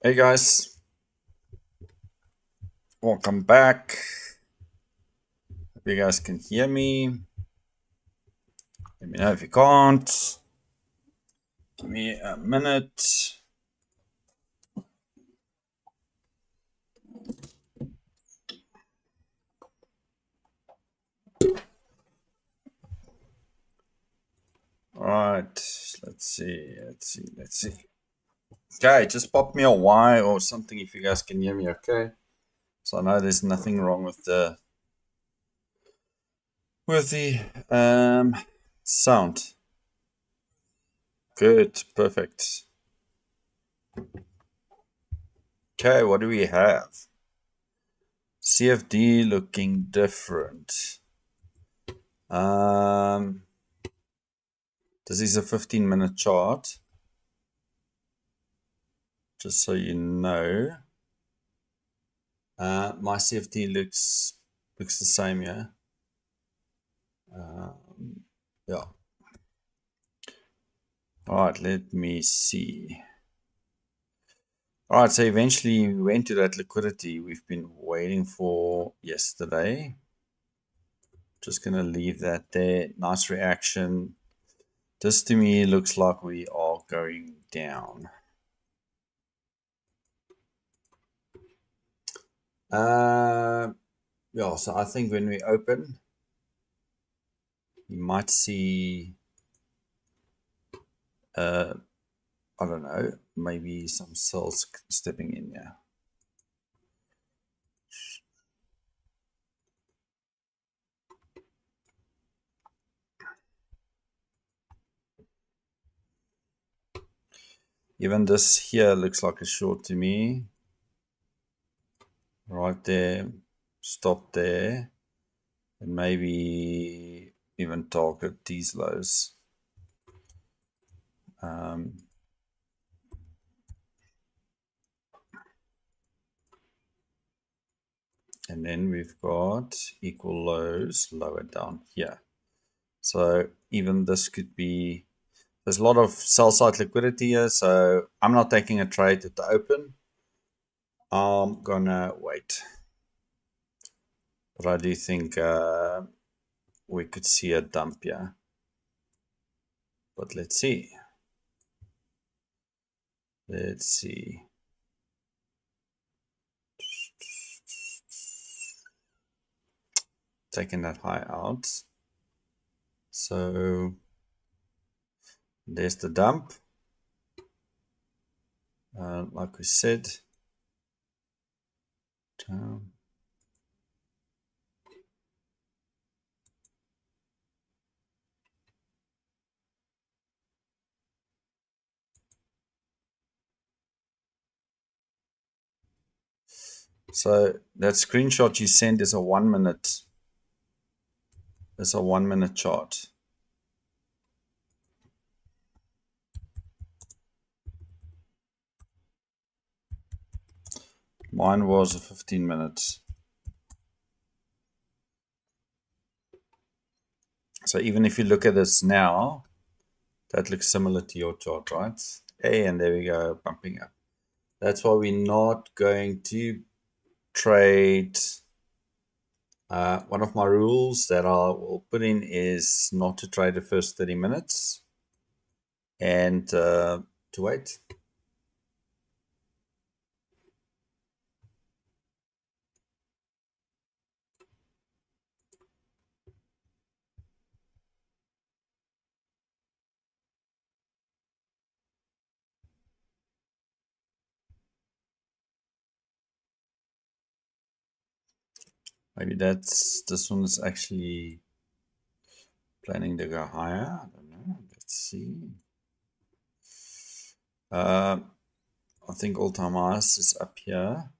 Hey guys, welcome back. Hope you guys can hear me. Let me know if you can't. Give me a minute. Alright, let's see. Okay, just pop me a Y or something if you guys can hear me okay. So I know there's nothing wrong with the sound. Good, perfect. Okay, what do we have? CFD looking different. This is a 15-minute chart. Just so you know. My CFD looks the same, yeah. Yeah. All right, let me see. All right, so eventually we went to that liquidity we've been waiting for yesterday. Just gonna leave that there. Nice reaction. This to me looks like we are going down. Yeah, so I think when we open, you might see I don't know, maybe some cells stepping in, yeah. Even this here looks like a short to me. Right there, stop there, and maybe even target these lows. And then we've got equal lows lower down here. So even this could be, there's a lot of sell side liquidity here, so I'm not taking a trade at the open. I'm gonna wait. But I do think we could see a dump here. But let's see. Let's see. Taking that high out. So there's the dump. Like we said. So that screenshot you sent is a 1 minute. It's a 1 minute chart. Mine was a 15 minutes. So even if you look at this now, that looks similar to your chart, right? Hey, and there we go, bumping up. That's why we're not going to trade. One of my rules that I will put in is not to trade the first 30 minutes and to wait. Maybe this one is actually planning to go higher. I don't know. Let's see. I think all-time highs is up here.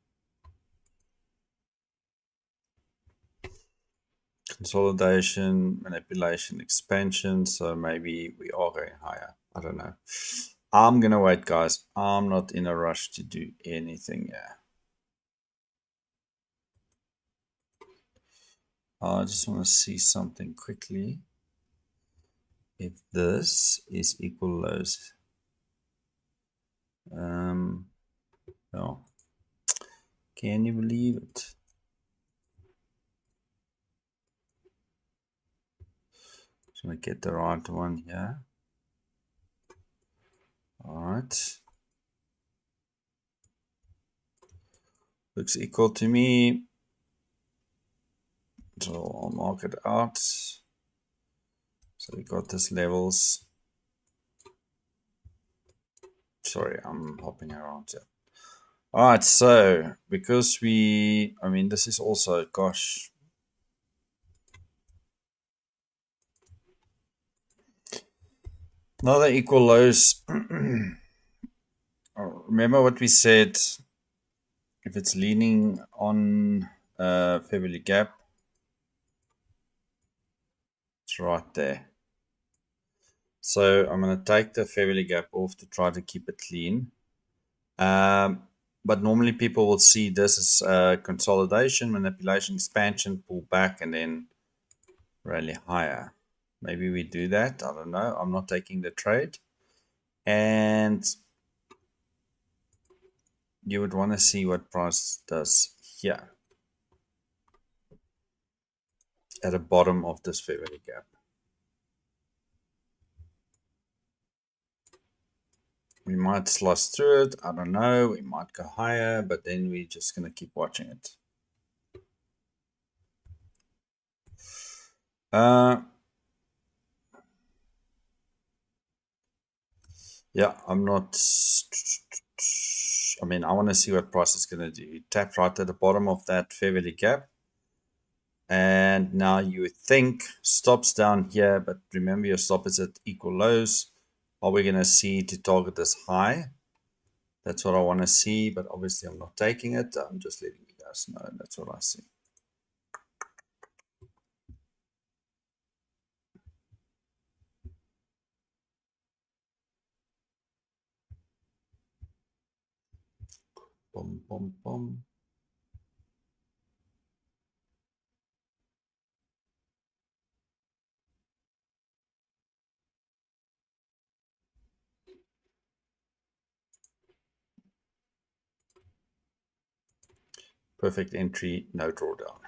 Consolidation, manipulation, expansion. So maybe we are going higher. I don't know. I'm gonna wait, guys. I'm not in a rush to do anything here. I just want to see something quickly. If this is equal lows, Oh, can you believe it? Just want to get the right one here. All right. Looks equal to me. So I'll mark it out. So we got this levels. Sorry, I'm hopping around here. All right, so because this is also, gosh. Another equal lows. Remember what we said, if it's leaning on fair value gap, it's right there. So I'm going to take the fair value gap off to try to keep it clean. But normally people will see this as consolidation, manipulation, expansion, pull back, and then rally higher. Maybe we do that. I don't know. I'm not taking the trade. And you would want to see what price does here at the bottom of this fair value gap. We might slice through it. I don't know. We might go higher, but then we're just going to keep watching it. Yeah, I'm not. I want to see what price is going to do. You tap right at the bottom of that fair value gap. And now you would think stops down here, but remember your stop is at equal lows. Are we going to see to target this high? That's what I want to see, but obviously I'm not taking it. I'm just letting you guys know. That's what I see. Boom, boom, boom. Perfect entry, no drawdown.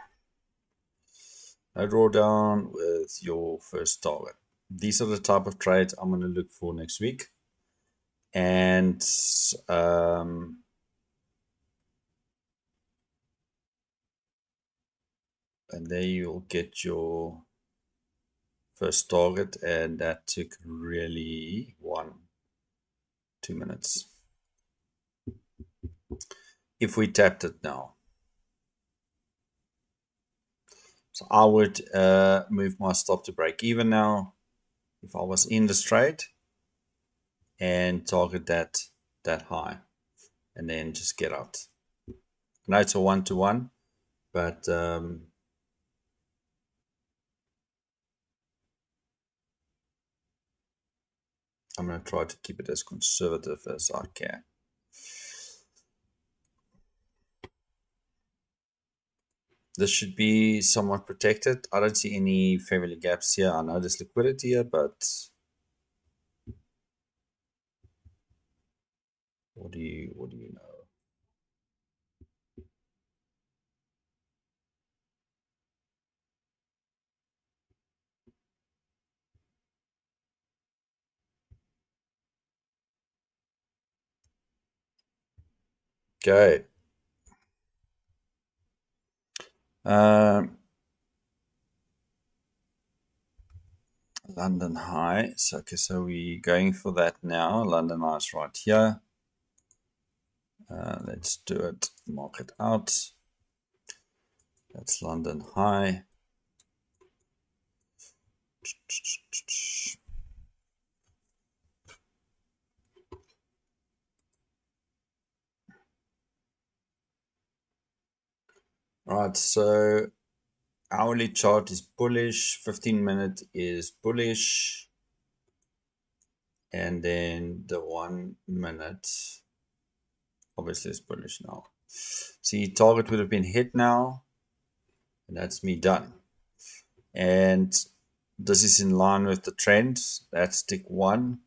No drawdown with your first target. These are the type of trades I'm going to look for next week. And there you'll get your first target, and that took really 1-2 minutes. If we tapped it now. So I would move my stop to break even now if I was in this trade and target that high and then just get out. I know it's a 1-to-1, but I'm going to try to keep it as conservative as I can. This should be somewhat protected. I don't see any fair value gaps here. I know there's liquidity here, but what do you know? Okay. London high. So we're going for that now. London high is right here. Let's do it. Mark it out. That's London high. Right, so hourly chart is bullish, 15-minute is bullish, and then the 1 minute obviously is bullish now. See, target would have been hit now, and that's me done. And this is in line with the trend. That's tick 1.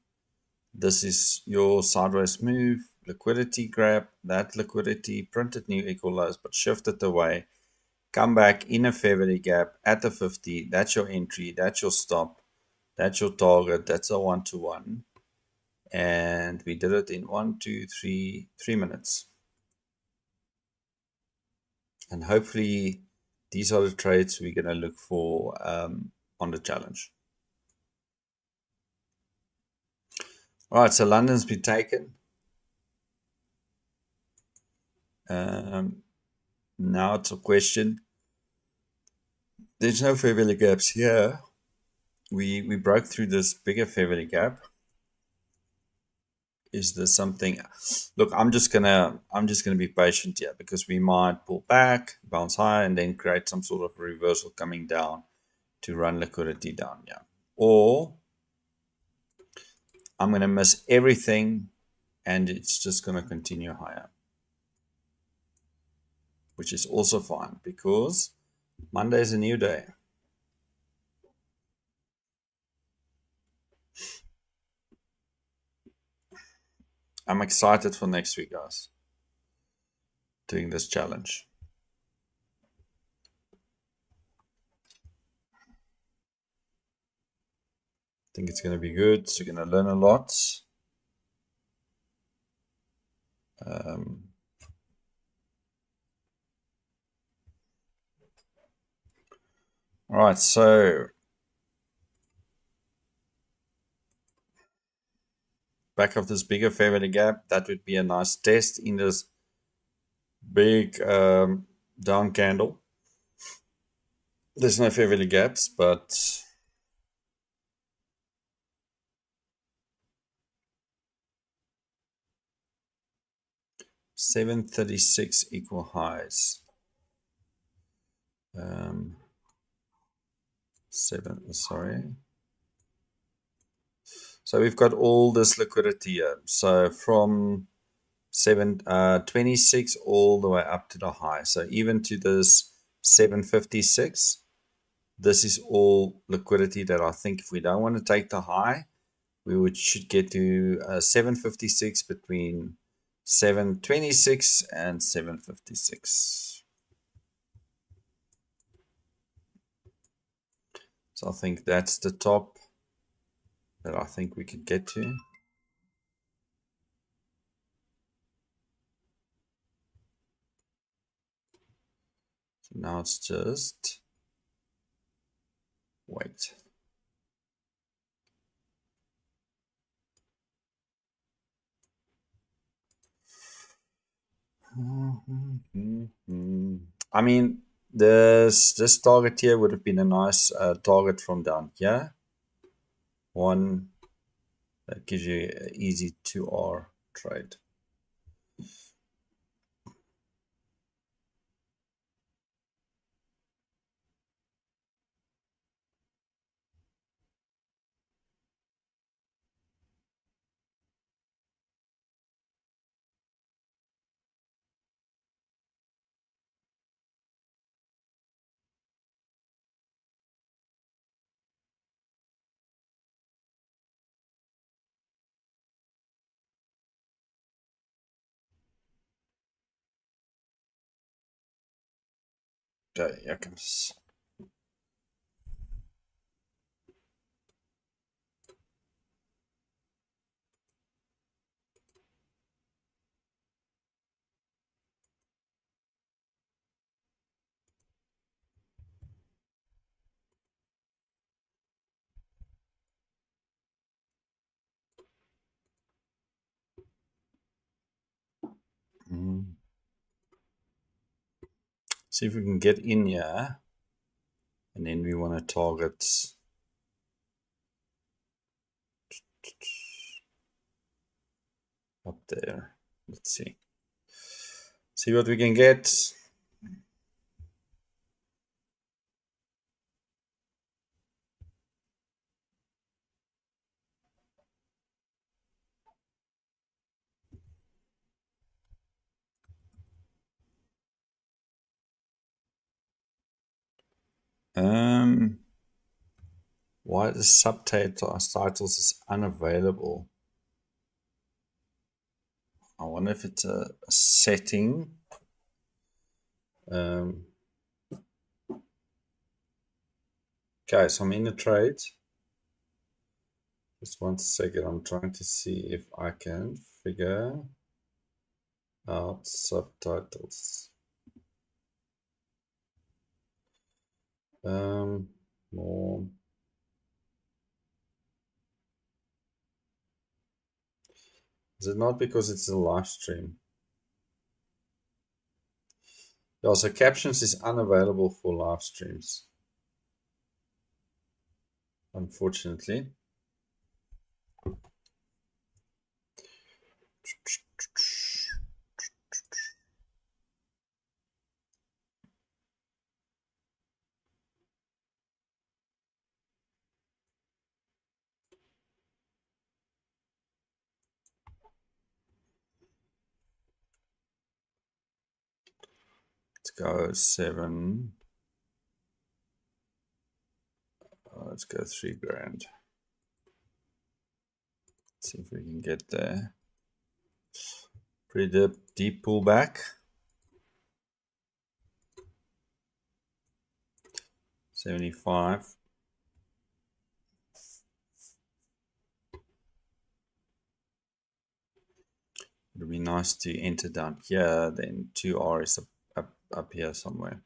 This is your sideways move. liquidity, grab that liquidity, printed new equal lows, but shift it away, come back in a fair value gap at the 50. That's your entry, that's your stop, that's your target, that's a 1-to-1. And we did it in 3 minutes. And hopefully these are the trades we're going to look for on the challenge. All right, so London's been taken. Now it's a question. There's no fair value gaps here. We broke through this bigger fair value gap. Is there something? Look, I'm just gonna be patient here because we might pull back, bounce high, and then create some sort of reversal coming down to run liquidity down. Yeah, or I'm gonna miss everything, and it's just gonna continue higher, which is also fine because Monday is a new day. I'm excited for next week, guys. Doing this challenge. I think it's going to be good. So you're going to learn a lot. All right, so back of this bigger fair value gap, that would be a nice test in this big down candle. There's no fair value gaps, but $736 equal highs. So we've got all this liquidity here. So from 726 all the way up to the high. So even to this 756, this is all liquidity that I think if we don't want to take the high, we should get to 756 between 726 and 756. So I think that's the top that I think we could get to. So now it's just wait. I mean, this target here would have been a nice target from down here. One that gives you an easy 2R trade. Okay, here comes. See if we can get in here, and then we want to target up there. Let's see. See what we can get. Why the subtitles is unavailable? I wonder if it's a setting. Okay, so I'm in a trade. Just 1 second. I'm trying to see if I can figure out subtitles. More. Is it not because it's a live stream? Yeah, so captions is unavailable for live streams, unfortunately. Let's go 7. Let's go 3 grand. See if we can get there. Pretty deep pullback. 75. It would be nice to enter down here, then 2R is up here somewhere.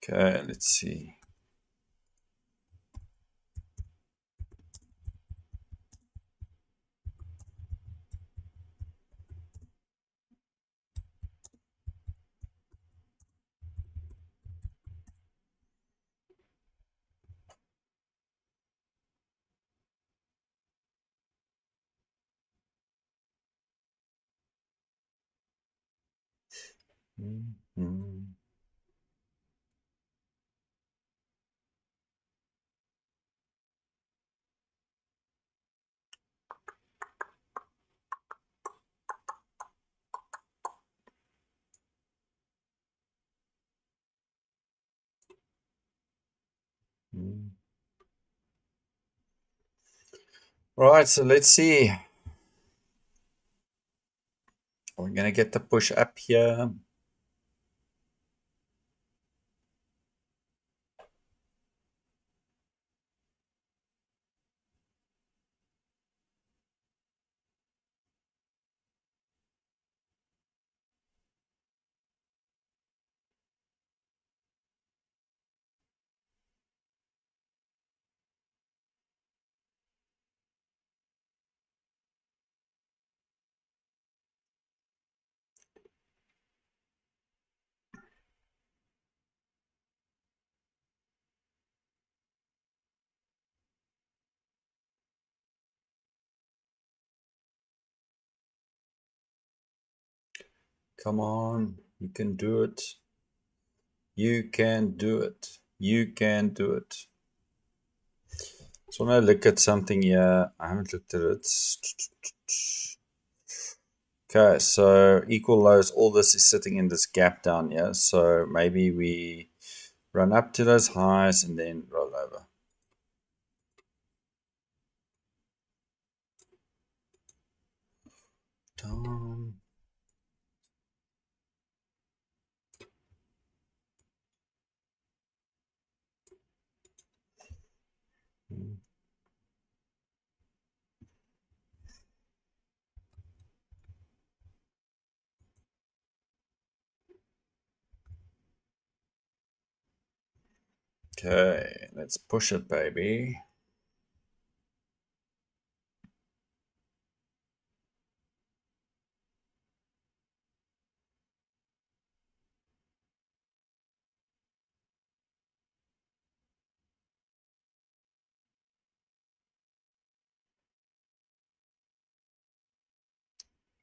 Okay, let's see. Right, so let's see. We're going to get the push up here. Come on, you can do it. You can do it. You can do it. So when I look at something here, I haven't looked at it. Okay, so equal lows, all this is sitting in this gap down here. So maybe we run up to those highs and then roll over. Down. Okay, let's push it, baby.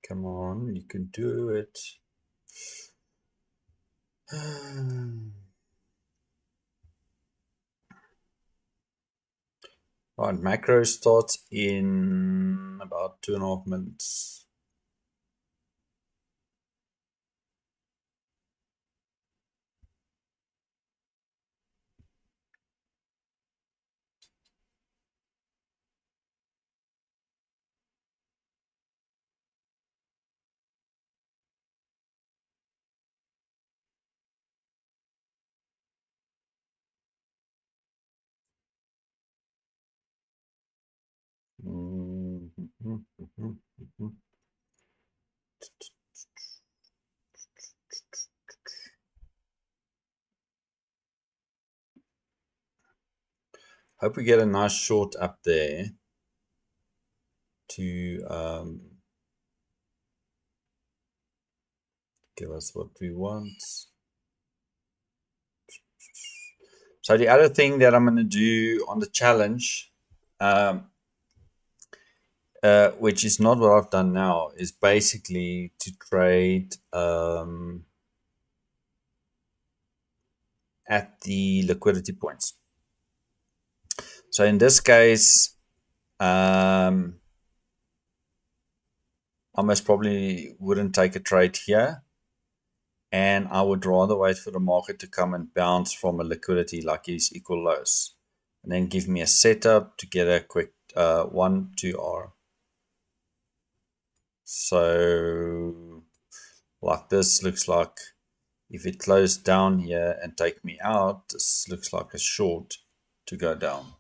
Come on, you can do it. Right, macro starts in about 2.5 minutes. Hope we get a nice short up there to give us what we want. So the other thing that I'm going to do on the challenge, which is not what I've done now, is basically to trade at the liquidity points. So in this case, I most probably wouldn't take a trade here, and I would rather wait for the market to come and bounce from a liquidity like these equal lows, and then give me a setup to get a quick 1-2R. So like this looks like, if it closed down here and take me out, this looks like a short to go down.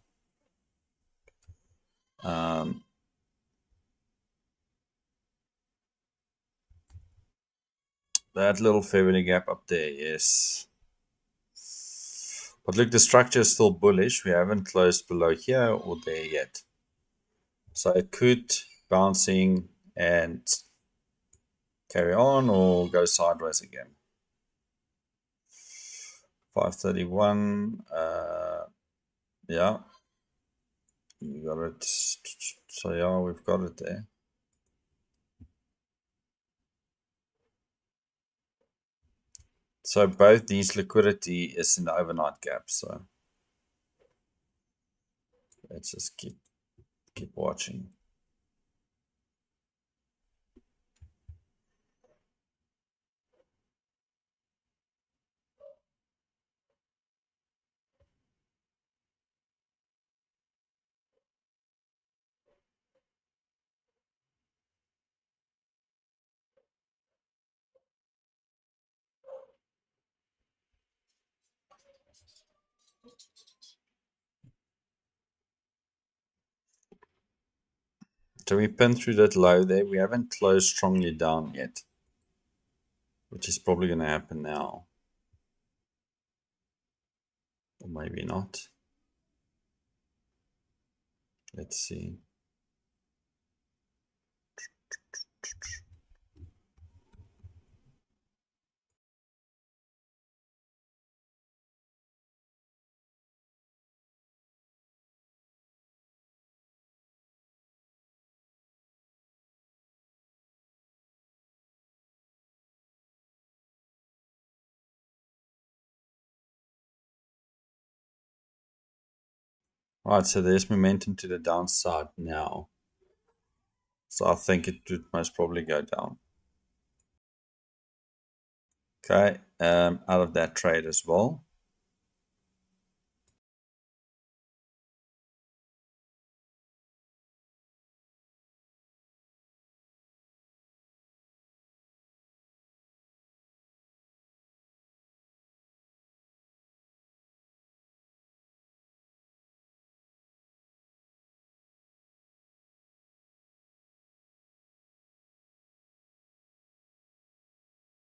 That little fair value gap up there, yes. But look, the structure is still bullish. We haven't closed below here or there yet. So it could bouncing and carry on or go sideways again. 531. Yeah. You got it. So yeah, we've got it there. So both these liquidity is in the overnight gap. So let's just keep watching. So we pinned through that low there. We haven't closed strongly down yet, which is probably going to happen now. Or maybe not. Let's see. Right, so there's momentum to the downside now. So I think it would most probably go down. Okay, out of that trade as well.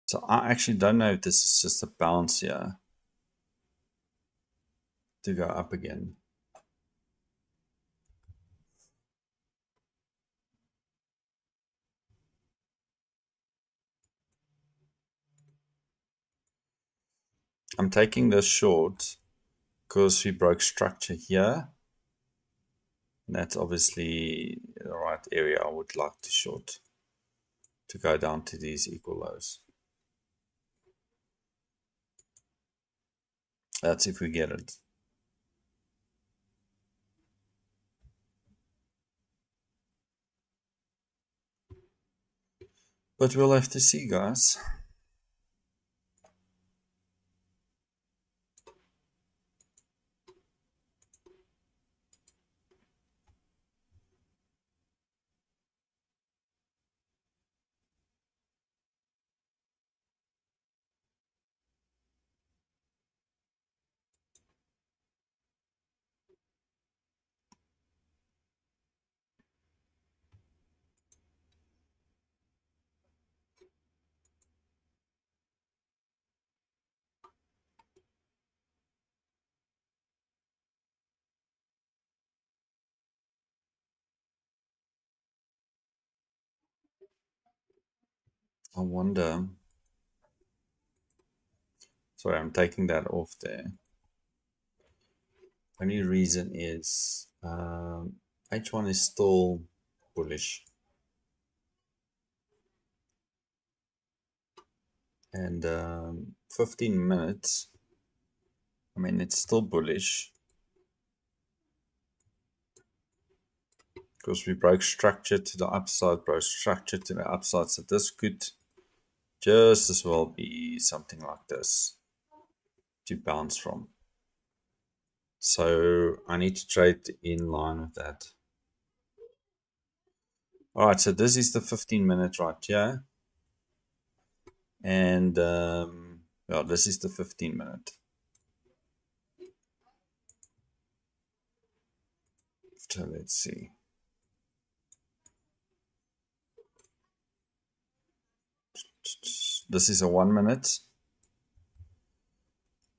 So I actually don't know if this is just a bounce here to go up again. I'm taking this short because we broke structure here. And that's obviously the right area I would like to short. to go down to these equal lows. That's if we get it. But we'll have to see, guys. I wonder. Sorry, I'm taking that off there. Only reason is H1 is still bullish. And 15 minutes, I mean, it's still bullish. Because we broke structure to the upside, broke structure to the upside. So this could just as well be something like this to bounce from. So I need to trade in line with that. All right, so this is the 15-minute right here. And well, this is the 15-minute. So let's see. This is a 1 minute.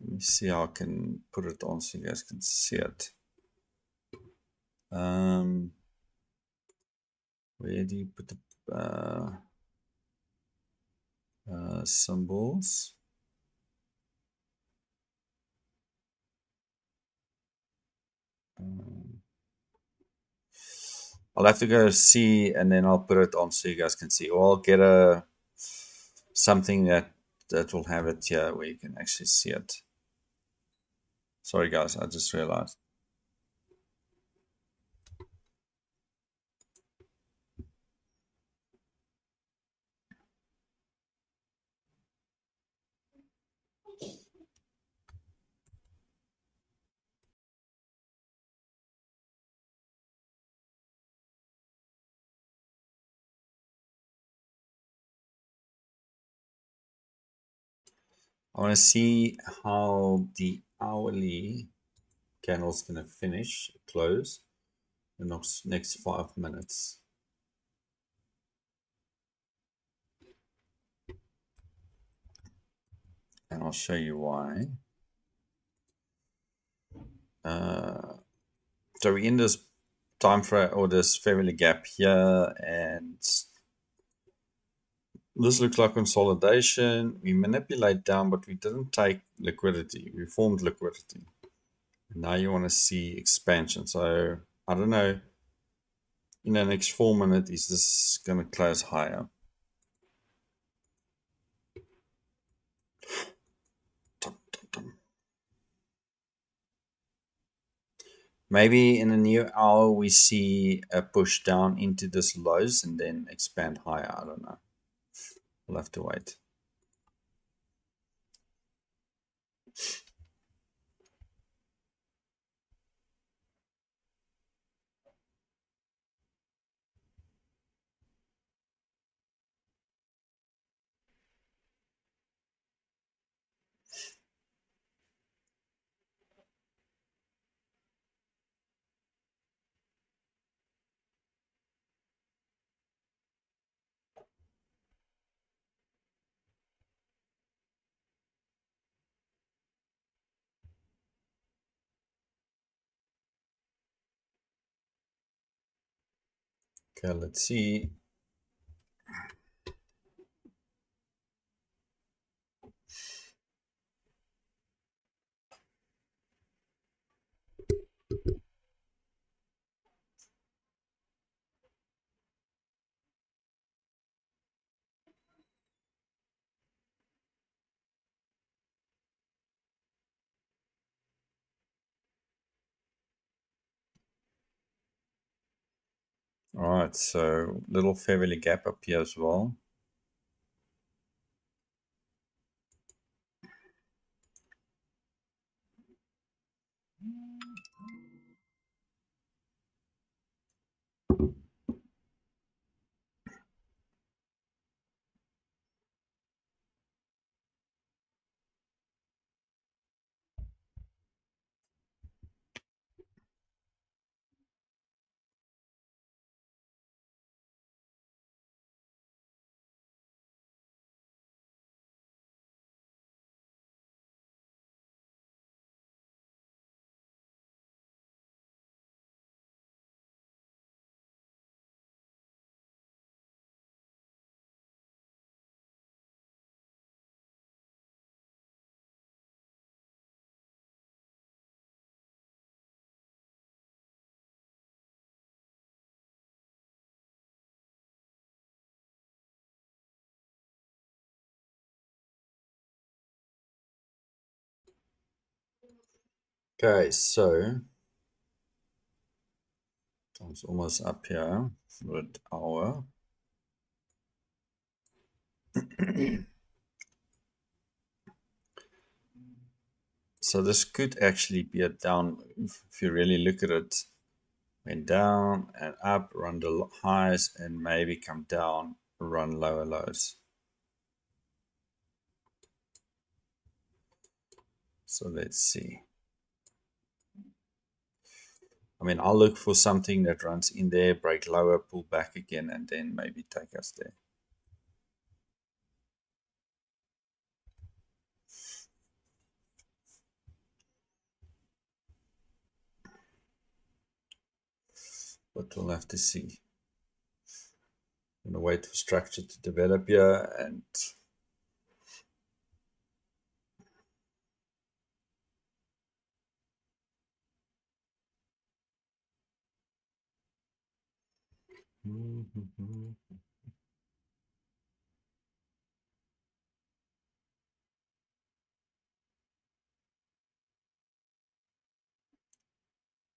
Let me see how I can put it on so you guys can see it. Where do you put the symbols? I'll have to go see, and then I'll put it on so you guys can see. Or I'll get something that will have it here where you can actually see it. Sorry guys, I just realized. I want to see how the hourly candle is going to finish, close, in the next 5 minutes. And I'll show you why. So we're in this time frame or this family gap here, and this looks like consolidation. We manipulate down, but we didn't take liquidity. We formed liquidity. Now you want to see expansion. So I don't know. In the next 4 minutes, is this going to close higher? Maybe in a new hour we see a push down into this lows and then expand higher. I don't know. We'll have to wait. Okay, let's see. All right, so little fair value gap up here as well. Okay, so it's almost up here for an hour. So this could actually be a down move if you really look at it. Went down and up, run the highs, and maybe come down, run lower lows. So let's see. I mean, I'll look for something that runs in there, break lower, pull back again, and then maybe take us there. But we'll have to see. I'm going to wait for structure to develop here, and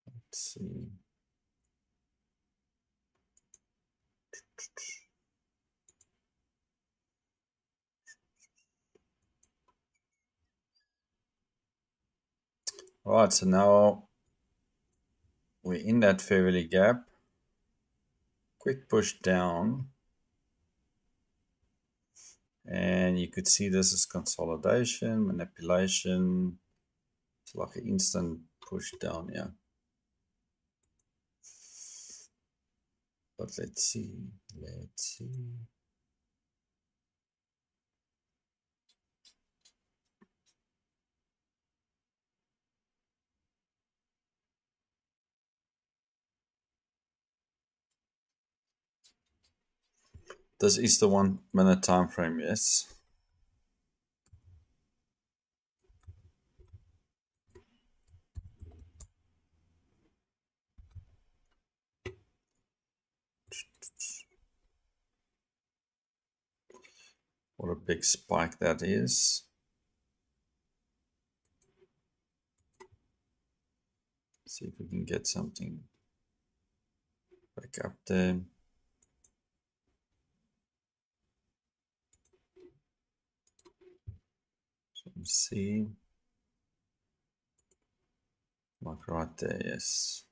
let's see. All right, so now we're in that fair value gap. Quick push down. And you could see this is consolidation, manipulation. It's like an instant push down here. But let's see. Let's see. This is the 1 minute time frame, yes. What a big spike that is. See if we can get something back up there. So let's see. Like right there, yes.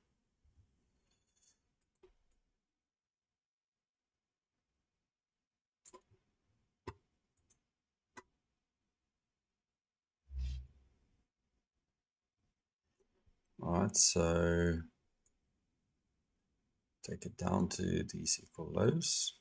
All right, so take it down to these equal lows.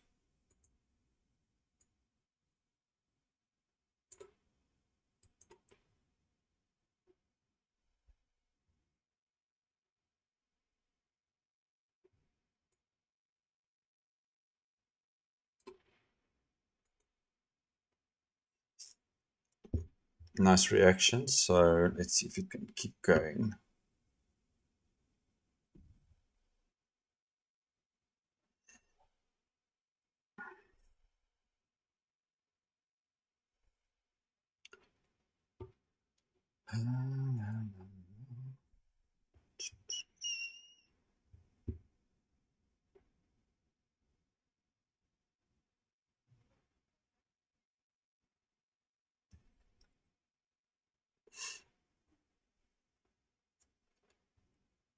Nice reaction. So let's see if it can keep going.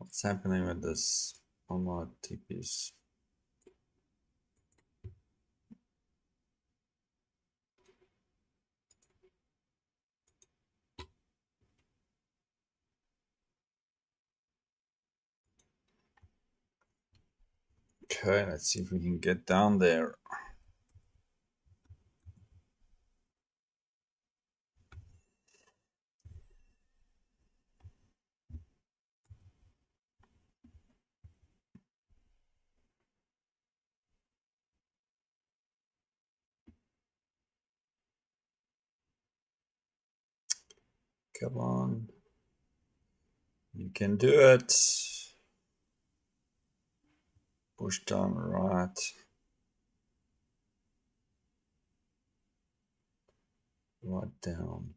What's happening with this on my TPs? Okay, let's see if we can get down there. Come on. You can do it. Push down right. Right down.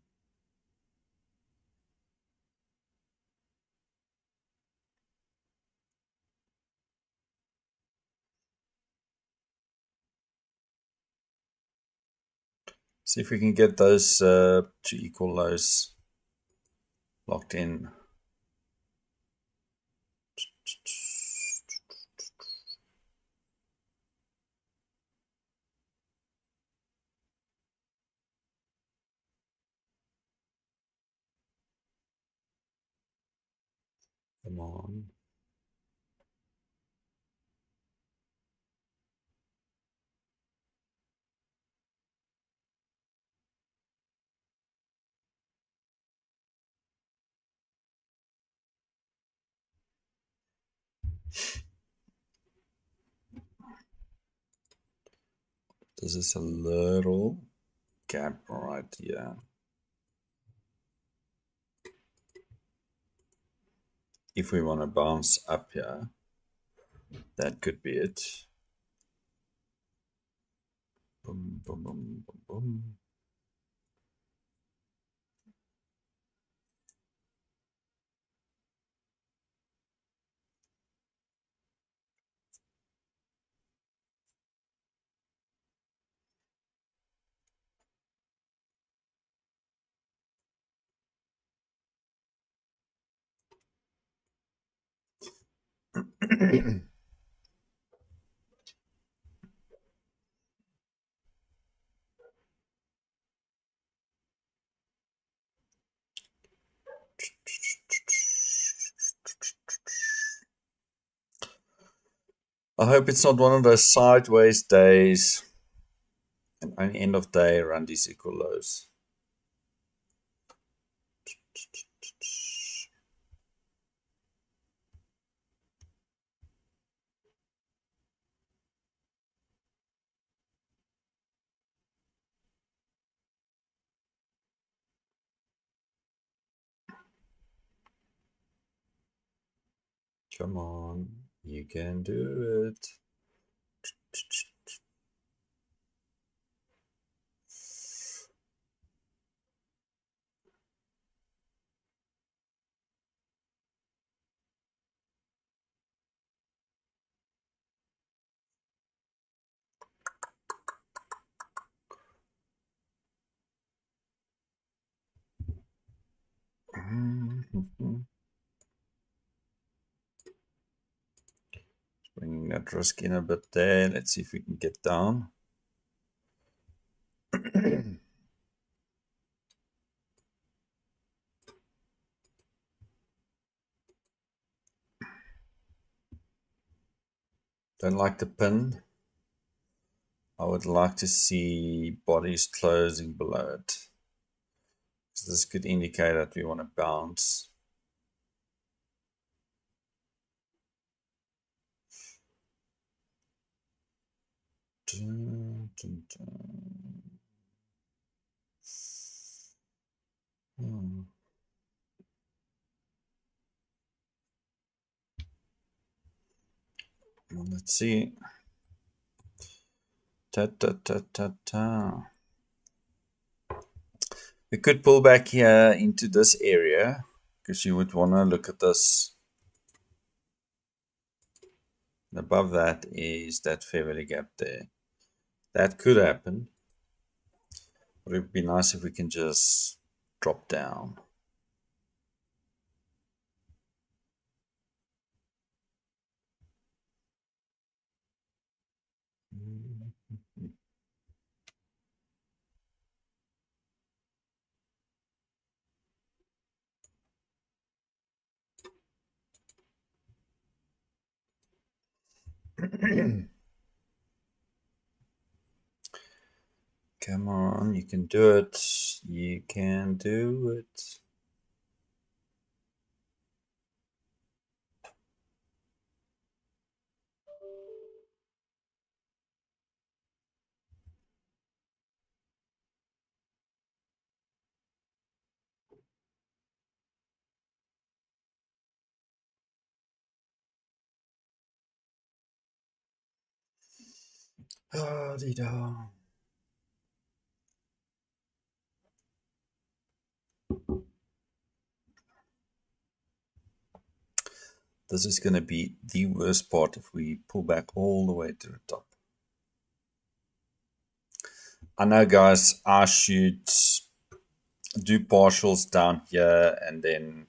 See if we can get those to equal those locked in. Come on. This is a little gap right here. If we want to bounce up here, that could be it. Boom, boom, boom, boom, boom. I hope it's not one of those sideways days and only end of day run these equal lows. Come on, you can do it. Bringing that risk in a bit there. Let's see if we can get down. Don't like the pin. I would like to see bodies closing below it. So this could indicate that we want to bounce. Dun, dun, dun. Let's see. Ta ta ta ta ta. We could pull back here into this area because you would want to look at this. And above that is that fair value gap there. That could happen. But it would be nice if we can just drop down. Come on, you can do it. You can do it. Ah, da. This is going to be the worst part if we pull back all the way to the top. I know, guys, I should do partials down here, and then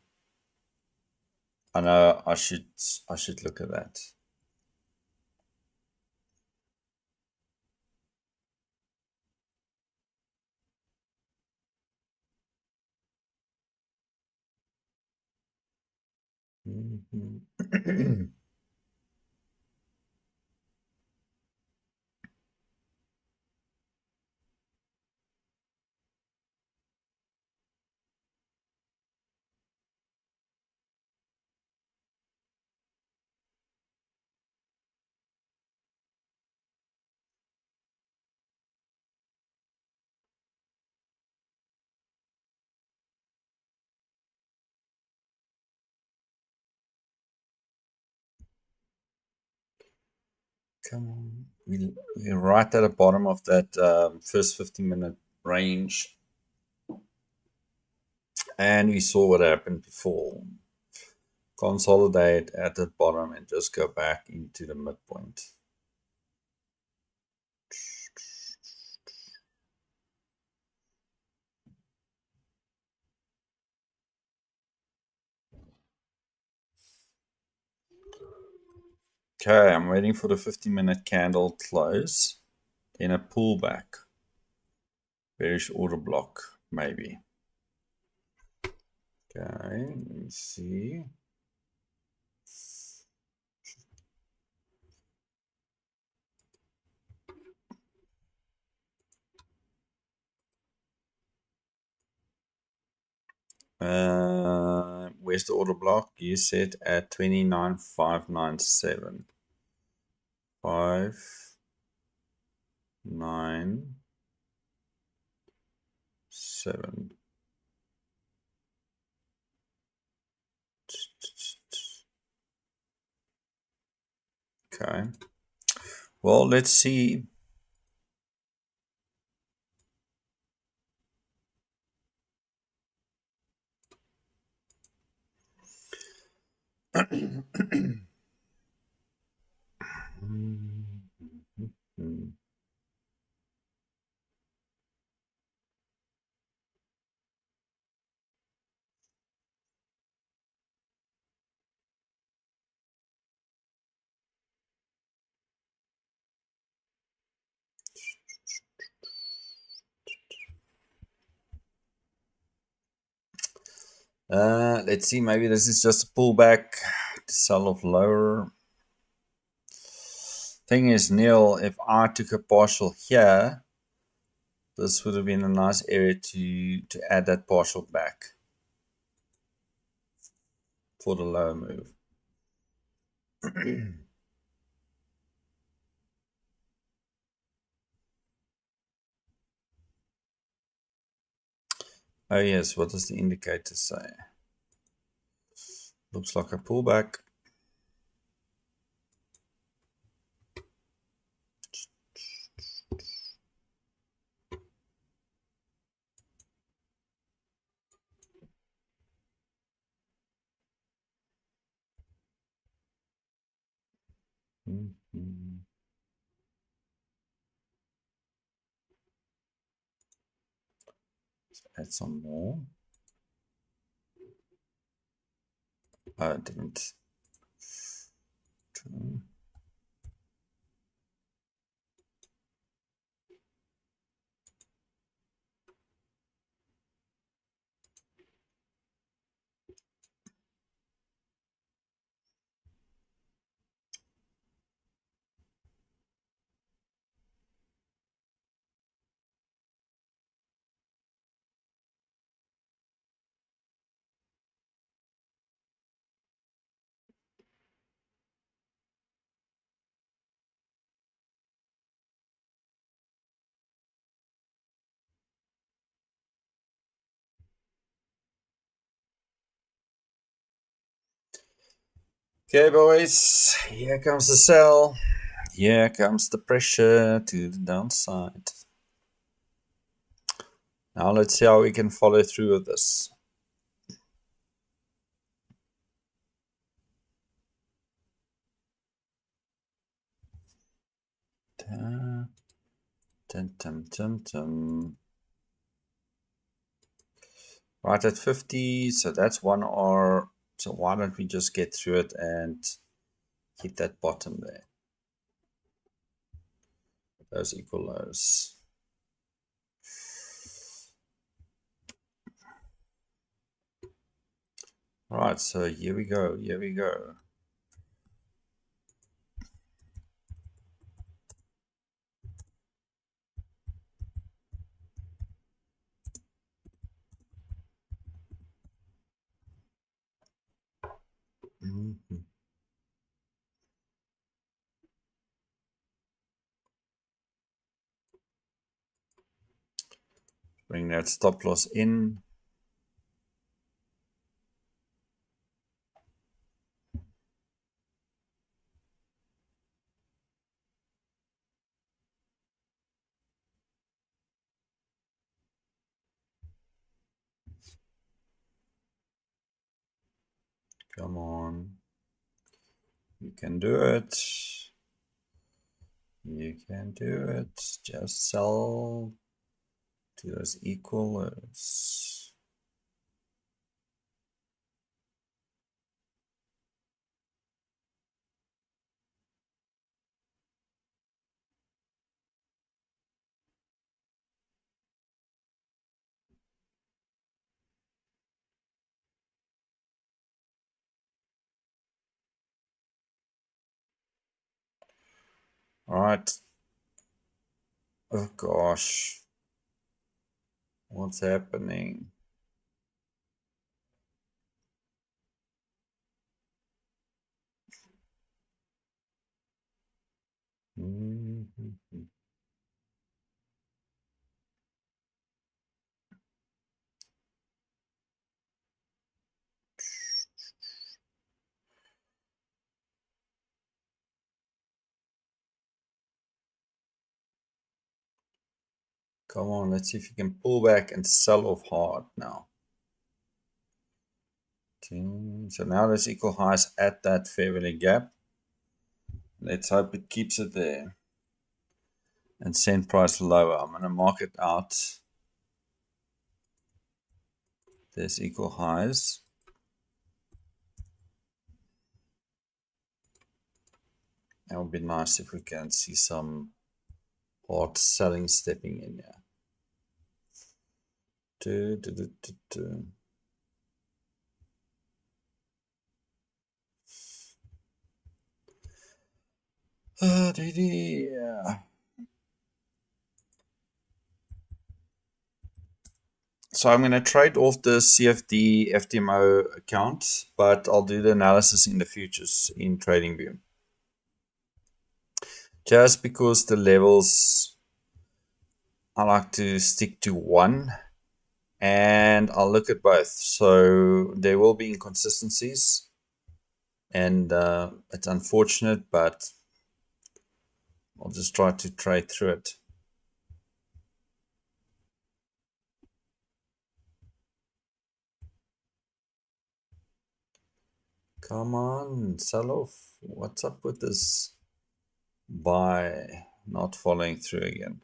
I know I should look at that. Come on. We're right at the bottom of that first 15-minute range. And we saw what happened before. Consolidate at the bottom and just go back into the midpoint. Okay, I'm waiting for the 15-minute candle close. Then a pullback. Bearish order block, maybe. Okay, let me see. Where's the order block? You said at 29,597. 597. Okay. Well, let's see. Let's see. Maybe this is just a pullback to sell off lower. Thing is, Neil, if I took a partial here, this would have been a nice area to add that partial back for the lower move. Oh yes, what does the indicator say? Looks like a pullback. Add some more. Oh, it didn't. Okay, boys, here comes the sell. Here comes the pressure to the downside. Now let's see how we can follow through with this. Dun, dun, dun, dun, dun. Right at 50, so that's 1R. So why don't we just get through it and hit that bottom there? Those equal lows. All right, so here we go. Here we go. Mm-hmm. Bring that stop loss in. Come on. You can do it. You can do it. Just sell to those equal lows. All right. Oh gosh. What's happening? Mm-hmm. Come on, let's see if you can pull back and sell off hard now. So now there's equal highs at that fair value gap. Let's hope it keeps it there. And send price lower. I'm going to mark it out. There's equal highs. It would be nice if we can see some hard selling stepping in here. Yeah. So I'm going to trade off the CFD FTMO account, but I'll do the analysis in the futures in TradingView. Just because the levels, I like to stick to one, and I'll look at both. So there will be inconsistencies, and it's unfortunate, but I'll just try to trade through it. Come on, sell off. What's up with this buy not following through again?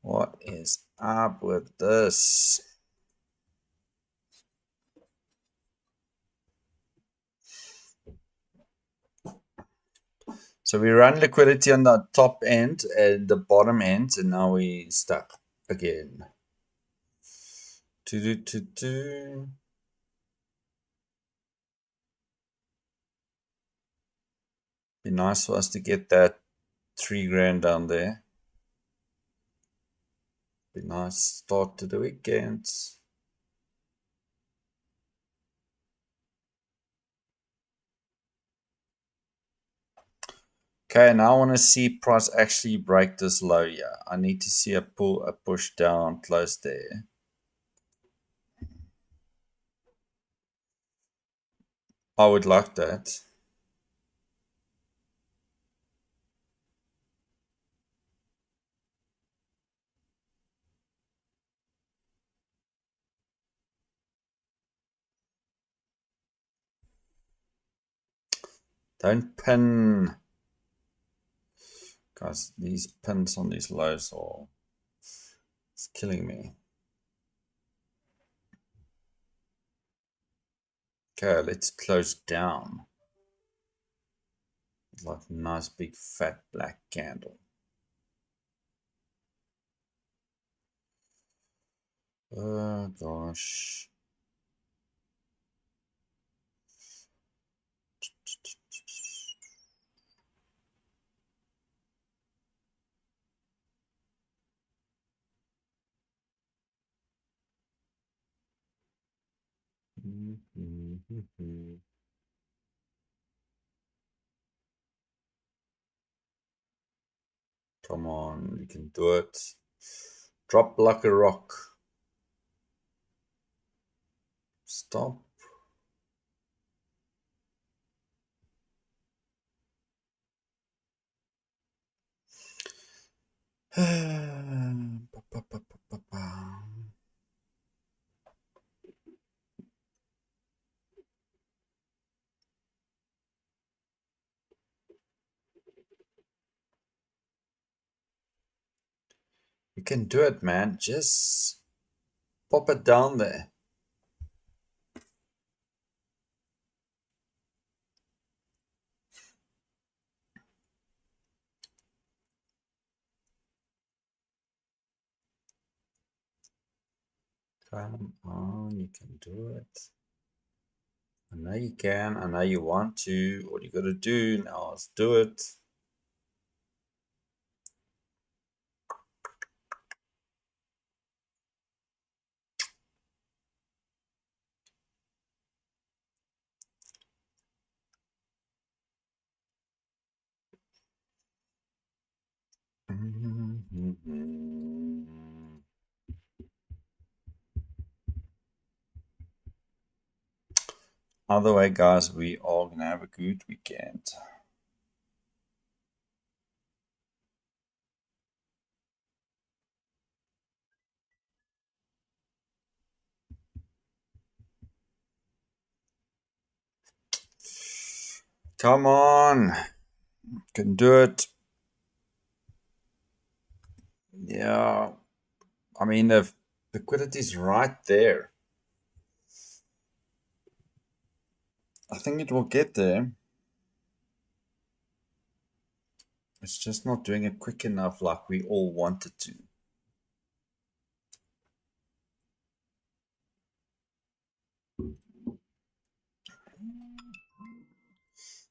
What is up with this? So we run liquidity on the top end and the bottom end, and now we stuck again. Be nice for us to get that 3 grand down there. Be nice start to the weekend. Okay, now I want to see price actually break this low here. I need to see a push down close there. I would like that. Don't pin. Guys, these pins on these lows are it's killing me. Okay, let's close down. Like a nice big fat black candle. Oh gosh. Come on, you can do it. Drop like a rock. Stop. You can do it, man. Just pop it down there. Come on, you can do it. I know you can. I know you want to. What you got to do now is do it. Either way, guys, we are going to have a good weekend. Come on. Can do it. Yeah. I mean, the liquidity is right there. I think it will get there. It's just not doing it quick enough like we all wanted to.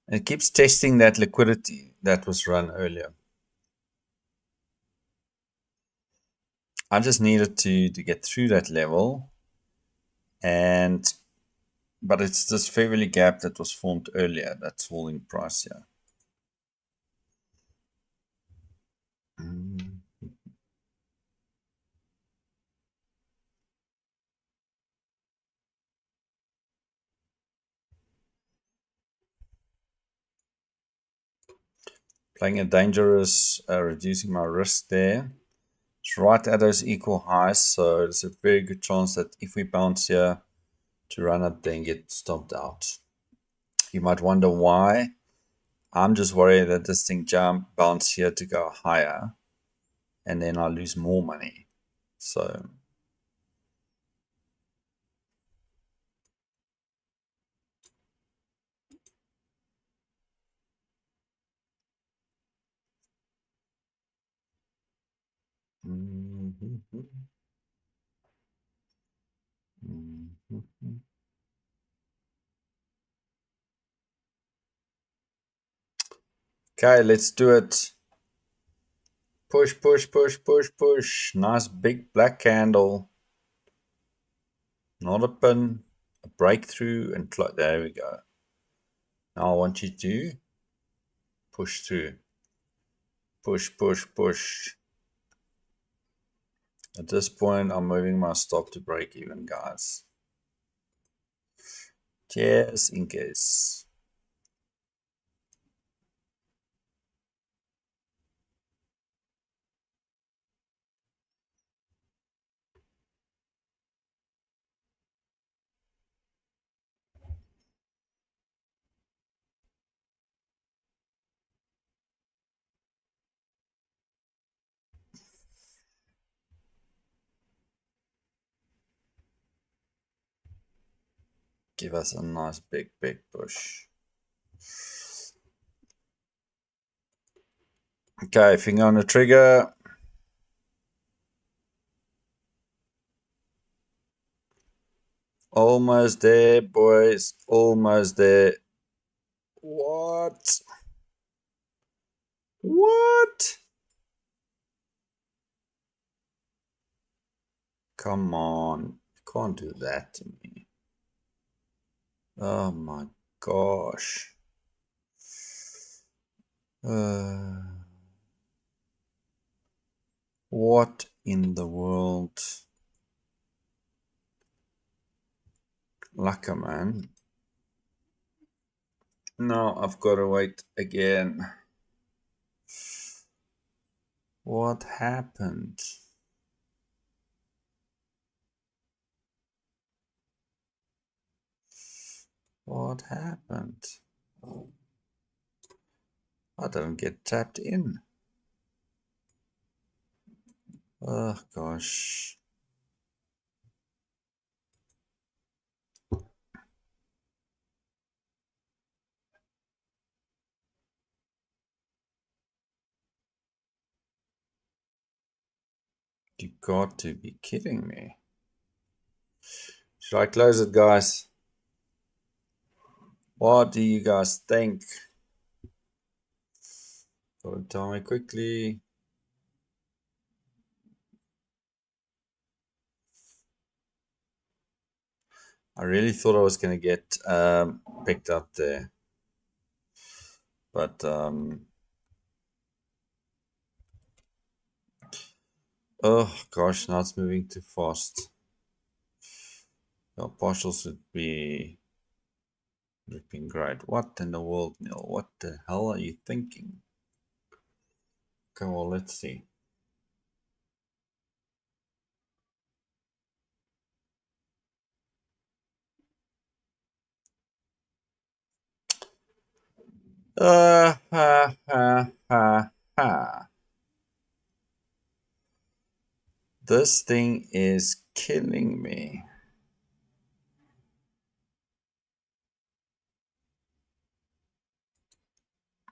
It keeps testing that liquidity that was run earlier. I just needed to get through that level, but it's this fair value gap that was formed earlier that's holding price here. Playing a dangerous, reducing my risk there. It's right at those equal highs, so there's a very good chance that if we bounce here to run it, then get stopped out. You might wonder why. I'm just worried that this thing bounce here to go higher, and then I lose more money. So okay, let's do it. Push, push, push, push, push. Nice big black candle. Not a pin, a breakthrough, and there we go. Now I want you to push through. Push, push, push. At this point, I'm moving my stop to break even, guys. Cheers, Incas. Give us a nice big push. Okay, finger on the trigger. Almost there, boys. Almost there. What? What? Come on. You can't do that to me. Oh my gosh. What in the world? Lucker, man. No, I've got to wait again. What happened? What happened? I don't get tapped in. Oh gosh. You got to be kidding me. Should I close it, guys? What do you guys think? Gotta tell me quickly. I really thought I was going to get picked up there. But, oh gosh, now it's moving too fast. Your partials would be looking great. What in the world, Neil? What the hell are you thinking? Okay, well, let's see. This thing is killing me.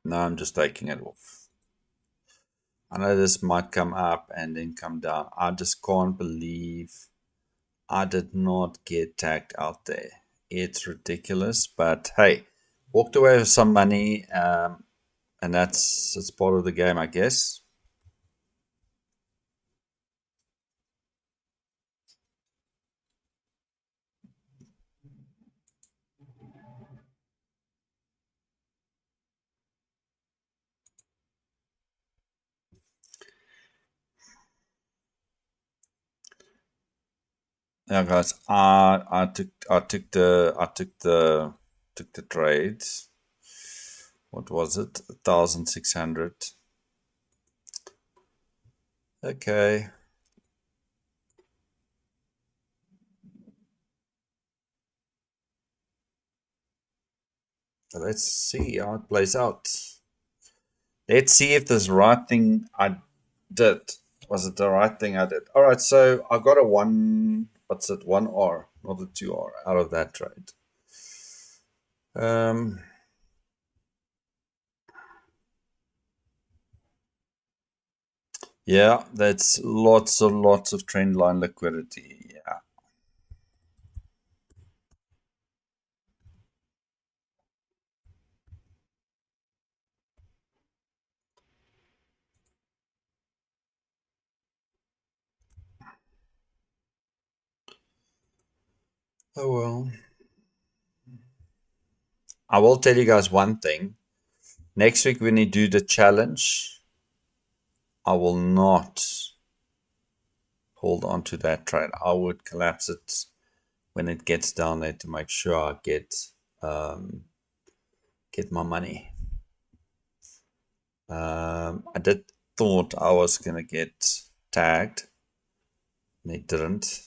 Now I'm just taking it off. I know this might come up and then come down. I just can't believe I did not get tagged out there. It's ridiculous, but hey, walked away with some money, and it's part of the game, I guess. Yeah, guys, I took the trades. What was it? 1,600. Okay. Let's see how it plays out. Let's see if this right thing I did. Was it the right thing I did? All right, so I got a one, what's it, 1R, not a 2R out of that trade. Yeah, that's lots of trend line liquidity. Yeah. Oh well. I will tell you guys one thing. Next week when you do the challenge, I will not hold on to that trade. I would collapse it when it gets down there to make sure I get get my money. I did thought I was going to get tagged, and it didn't.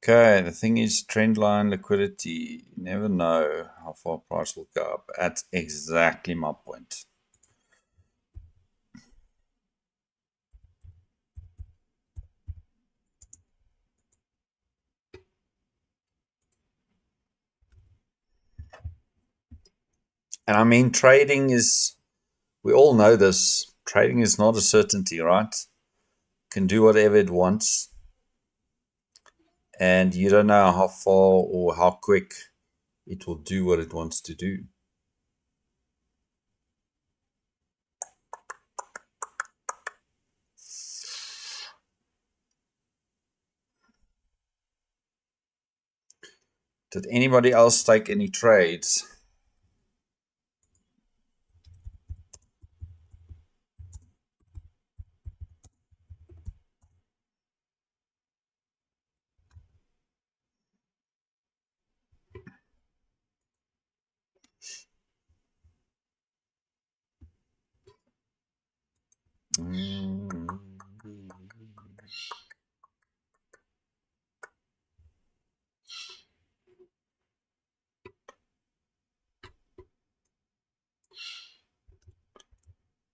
Okay, the thing is, trend line liquidity. You never know how far price will go up. That's exactly my point. And I mean, trading is, we all know this, trading is not a certainty, right? Can do whatever it wants. And you don't know how far or how quick it will do what it wants to do. Did anybody else take any trades?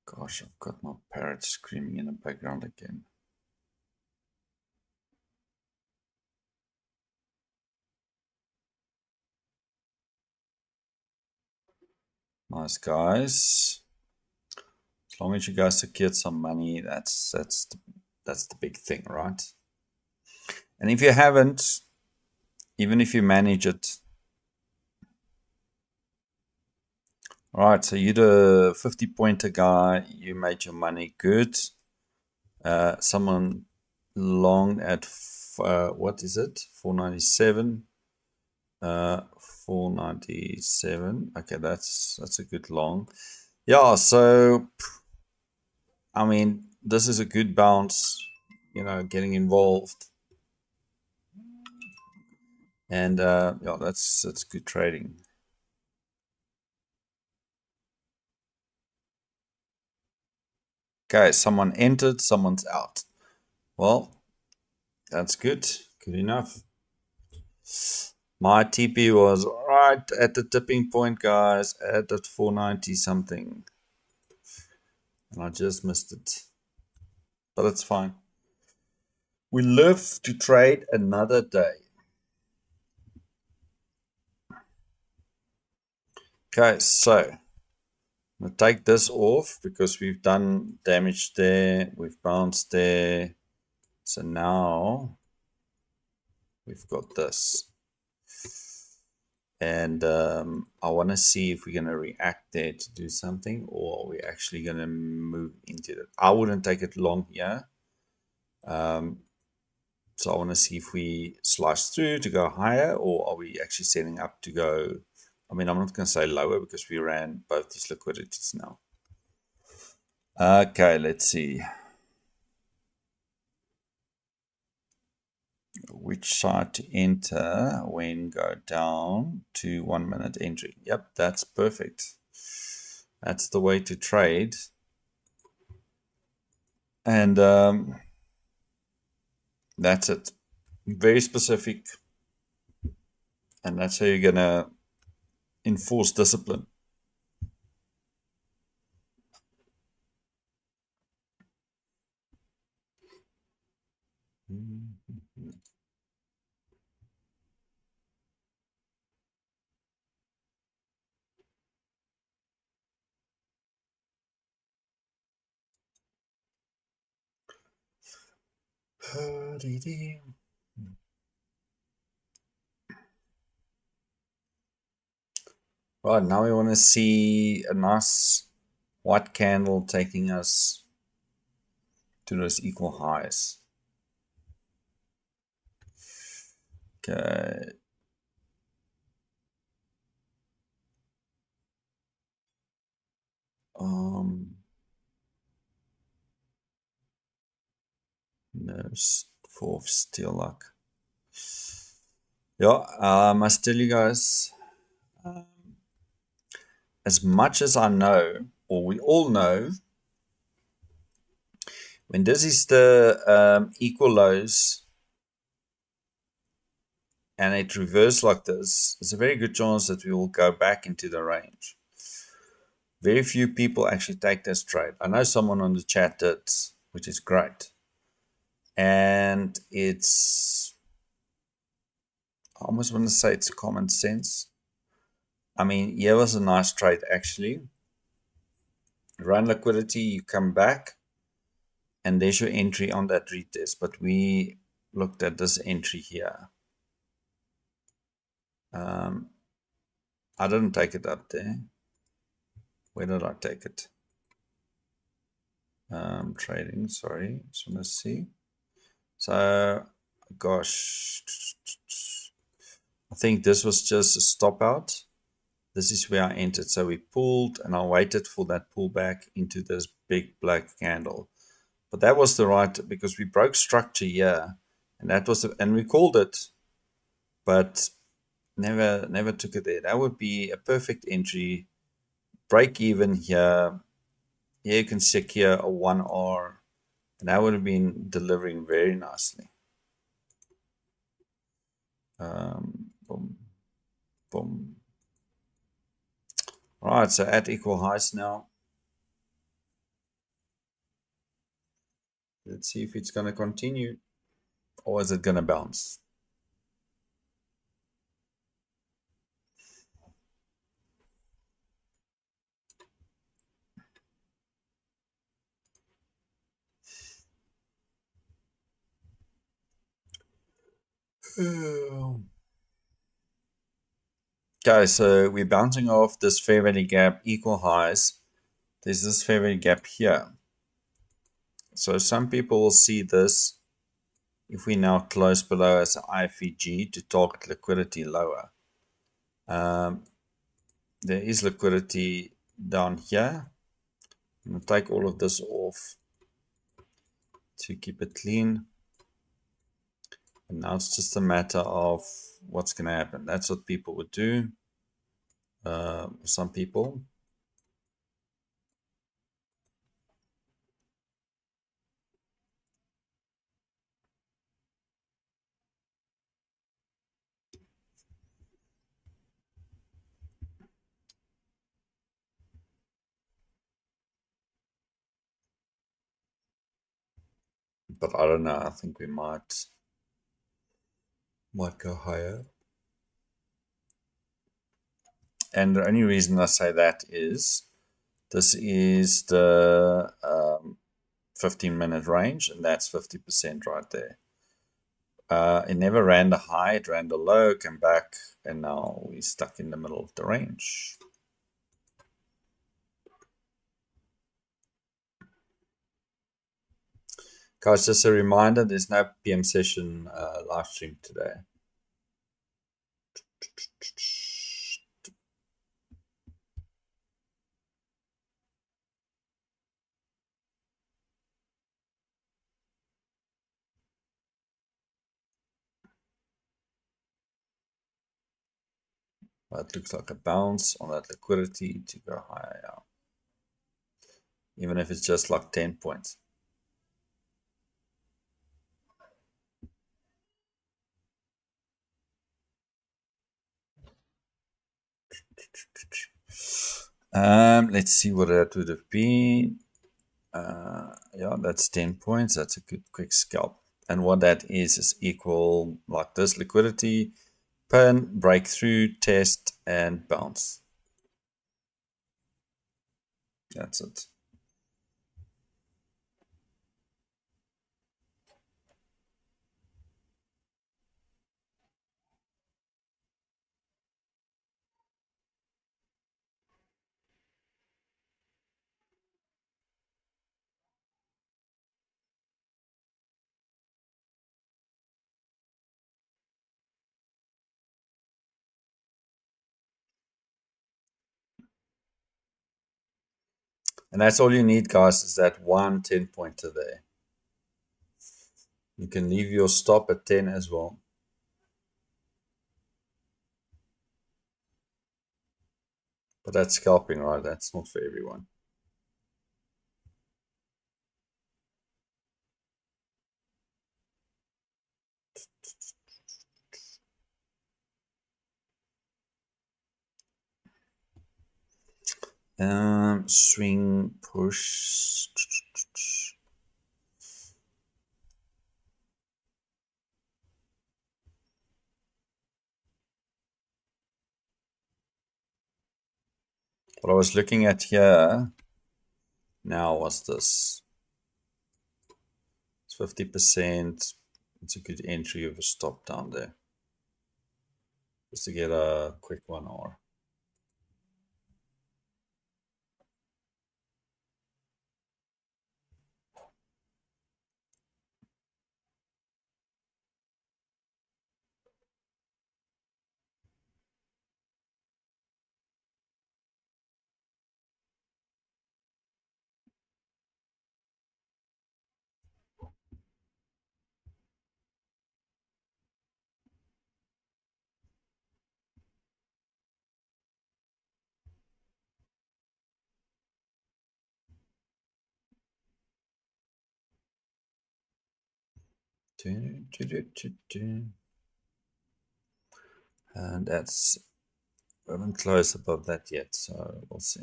Gosh, I've got my parrot screaming in the background again. Nice, guys. As long as you guys secured some money, that's the big thing, right? And if you haven't, even if you manage it, all right, so you're the 50-pointer guy, you made your money good. Someone long at, what is it? 497. 497. Okay, that's a good long. Yeah, so, I mean, this is a good bounce, getting involved. And yeah, that's good trading. Okay, someone entered, someone's out. Well, that's good. Good enough. My TP was right at the tipping point, guys, at that 490 something. And I just missed it. But it's fine. We live to trade another day. Okay, so I'm going to take this off because we've done damage there. We've bounced there. So now we've got this. And I want to see if we're going to react there to do something, or are we actually going to move into it. I wouldn't take it long here. So I want to see if we slice through to go higher, or are we actually setting up to go, I mean, I'm not going to say lower because we ran both these liquidities now. Okay, let's see. Which side to enter when go down to 1 minute entry. Yep, that's perfect. That's the way to trade. And that's it. Very specific. And that's how you're going to enforce discipline. Right, now we want to see a nice white candle taking us to those equal highs. Okay. No, fourth steel luck. Yeah, I must tell you guys, as much as I know, or we all know, when this is the equal lows and it reverses like this, there's a very good chance that we will go back into the range. Very few people actually take this trade. I know someone on the chat did, which is great. And it's, I almost want to say it's common sense. I mean, here was a nice trade actually. Run liquidity, you come back, and there's your entry on that retest. But we looked at this entry here. I didn't take it up there. Where did I take it? Trading, sorry. Just want to see. So, gosh, I think this was just a stop out. This is where I entered. So we pulled and I waited for that pullback into this big black candle. But that was the right, because we broke structure here, and that was, and we called it, but never took it there. That would be a perfect entry. Break even here. Here you can secure a 1R, and that would have been delivering very nicely. Boom, boom. All right, so at equal highs now. Let's see if it's going to continue, or is it going to bounce? Okay, so we're bouncing off this fair value gap, equal highs. There's this fair value gap here. So some people will see this if we now close below as an IFVG to target liquidity lower. There is liquidity down here. I'm going to take all of this off to keep it clean. And now it's just a matter of what's going to happen. That's what people would do. Some people. But I don't know. I think we might go higher. And the only reason I say that is this is the 15-minute range, and that's 50% right there. It never ran the high, it ran the low, came back, and now we're stuck in the middle of the range. Guys, just a reminder, there's no PM session live stream today. It looks like a bounce on that liquidity to go higher, even if it's just like 10 points. Let's see what that would have been. Yeah, that's 10 points. That's a good quick scalp. And what that is equal like this: liquidity, pin, breakthrough, test, and bounce. That's it. And that's all you need, guys, is that one 10-pointer there. You can leave your stop at 10 as well. But that's scalping, right? That's not for everyone. Swing, push. What I was looking at here now was this. It's 50%. It's a good entry of a stop down there. Just to get a quick 1 hour. And that's, we haven't closed above that yet, so we'll see.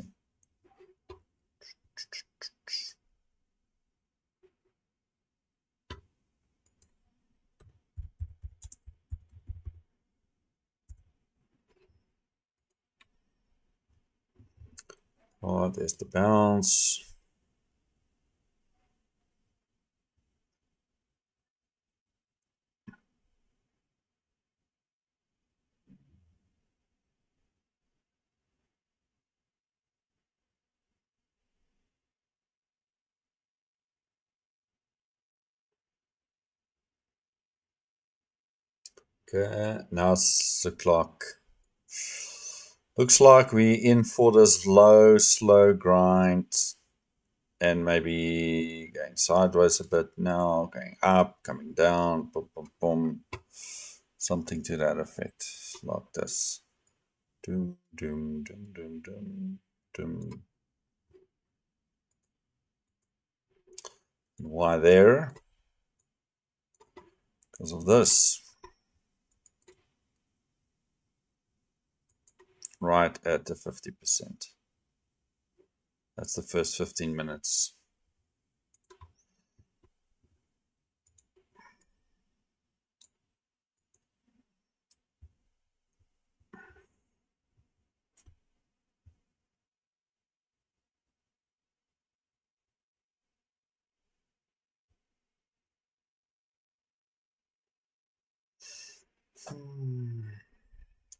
Oh, there's the bounce. Okay, now it's the clock. Looks like we're in for this low, slow grind and maybe going sideways a bit now, going up, coming down, boom, boom, boom. Something to that effect, like this. Doom, doom, doom, doom, doom, doom. Why there? Because of this. Right at the 50%. That's the first 15 minutes.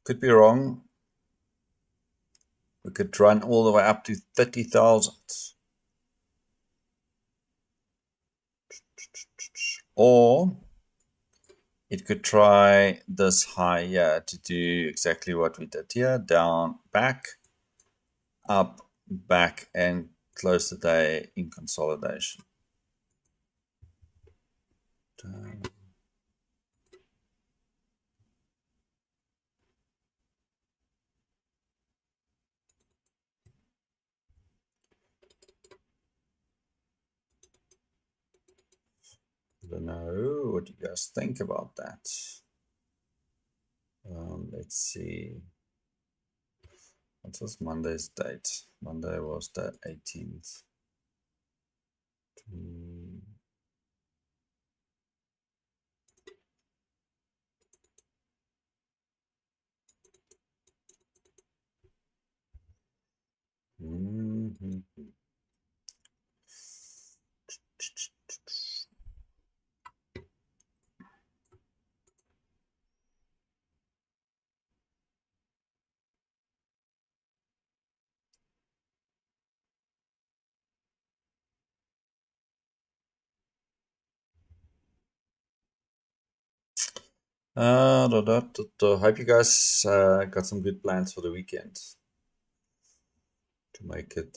Could be wrong. We could run all the way up to 30,000. Or it could try this high here to do exactly what we did here. Down, back, up, back, and close the day in consolidation. I don't know. What do you guys think about that? Let's see. What was Monday's date? Monday was the 18th. Hope you guys got some good plans for the weekend to make it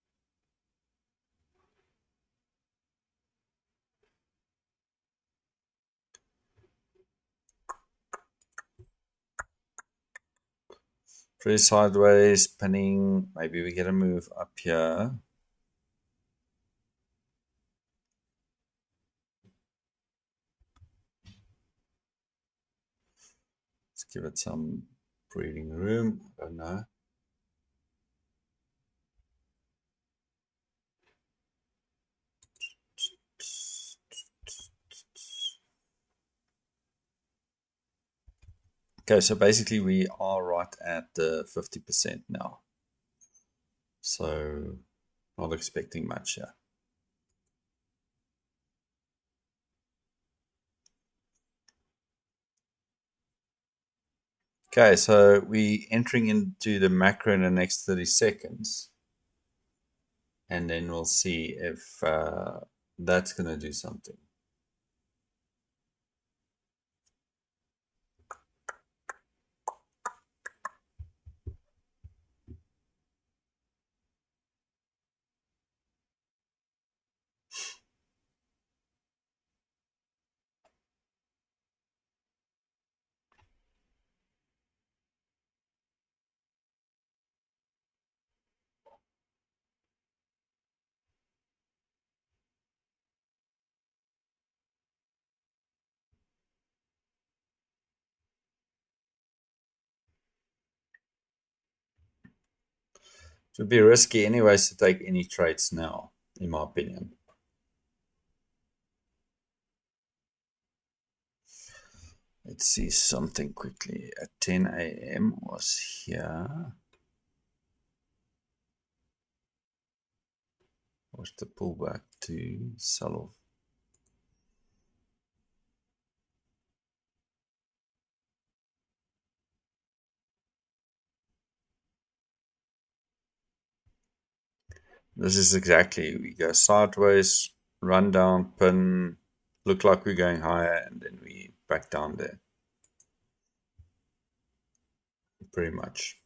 Pretty sideways, pinning. Maybe we get a move up here. Let's give it some breathing room. I don't know. Okay, so basically we are right at the 50% now. So not expecting much here. Okay, so we entering into the macro in the next 30 seconds. And then we'll see if that's going to do something. It would be risky anyways to take any trades now, in my opinion. Let's see something quickly. At 10 a.m. was here. What's the pullback to sell off? This is exactly, we go sideways, run down, pin, look like we're going higher, and then we back down there. Pretty much.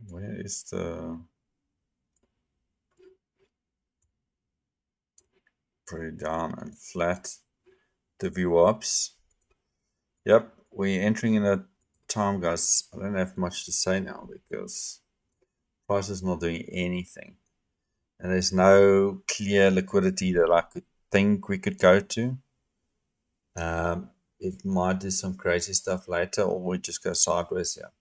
Where is the pretty down and flat? The VWAPs. Yep, we're entering in a time, guys. I don't have much to say now because price is not doing anything. And there's no clear liquidity that I could think we could go to. It might do some crazy stuff later, or we just go sideways here.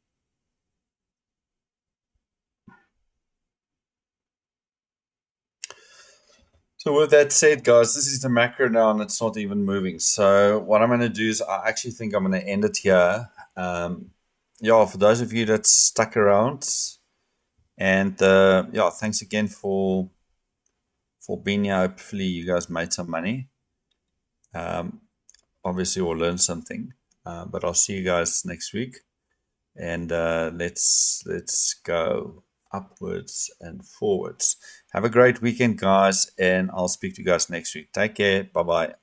So with that said, guys, this is the macro now, and it's not even moving. So what I'm going to do is I actually think I'm going to end it here. Yeah, for those of you that stuck around, and yeah, thanks again for being here. Hopefully you guys made some money. Obviously we'll learn something. But I'll see you guys next week. And let's go upwards and forwards. Have a great weekend, guys, and I'll speak to you guys next week. Take care. Bye-bye.